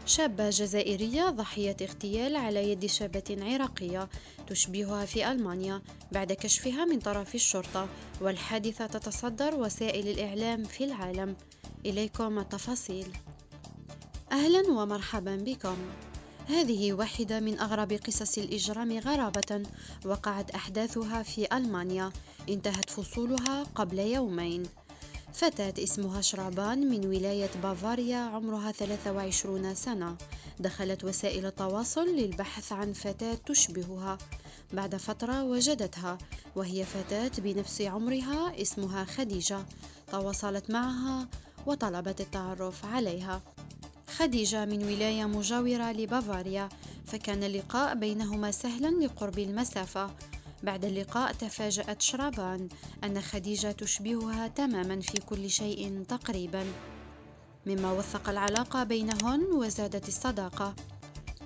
شابة جزائرية ضحية اغتيال على يد شابة عراقية تشبهها في ألمانيا بعد كشفها من طرف الشرطة، والحادثة تتصدر وسائل الإعلام في العالم. إليكم التفاصيل. أهلا ومرحبا بكم. هذه واحدة من أغرب قصص الإجرام غرابة وقعت أحداثها في ألمانيا، انتهت فصولها قبل يومين. فتاة اسمها شرابان من ولاية بافاريا عمرها 23 سنة دخلت وسائل التواصل للبحث عن فتاة تشبهها. بعد فترة وجدتها وهي فتاة بنفس عمرها اسمها خديجة. تواصلت معها وطلبت التعرف عليها. خديجة من ولاية مجاورة لبافاريا، فكان اللقاء بينهما سهلا لقرب المسافة. بعد اللقاء تفاجأت شرابان أن خديجة تشبهها تماما في كل شيء تقريبا، مما وثق العلاقة بينهن وزادت الصداقة.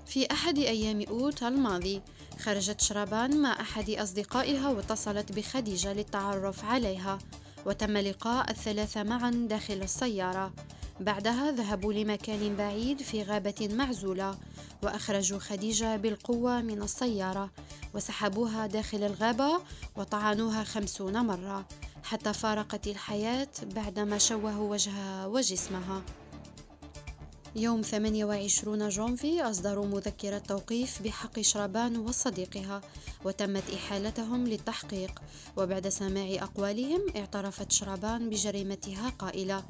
في أحد أيام أوت الماضي خرجت شرابان مع أحد أصدقائها واتصلت بخديجة للتعرف عليها، وتم لقاء الثلاثة معا داخل السيارة. بعدها ذهبوا لمكان بعيد في غابة معزولة، وأخرجوا خديجة بالقوة من السيارة وسحبوها داخل الغابة وطعنوها 50 مرة حتى فارقت الحياة بعدما شوهوا وجهها وجسمها. يوم 28 جونفي أصدروا مذكرة توقيف بحق شرابان وصديقها، وتمت إحالتهم للتحقيق. وبعد سماع أقوالهم اعترفت شرابان بجريمتها قائلة: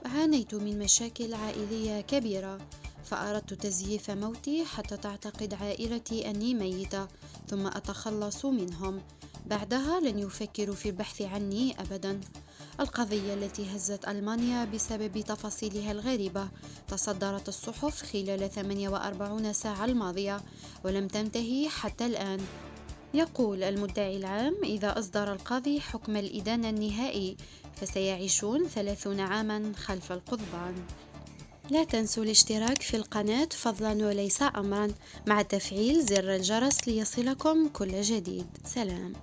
عانيت من مشاكل عائلية كبيرة، فأردت تزييف موتي حتى تعتقد عائلتي أني ميتة ثم أتخلص منهم. بعدها لن يفكروا في البحث عني أبدا. القضية التي هزت ألمانيا بسبب تفاصيلها الغريبة تصدرت الصحف خلال 48 ساعة الماضية ولم تنتهي حتى الآن. يقول المدعي العام: إذا أصدر القاضي حكم الإدانة النهائي فسيعيشون 30 عاما خلف القضبان. لا تنسوا الاشتراك في القناة فضلا وليس أمرا، مع تفعيل زر الجرس ليصلكم كل جديد. سلام.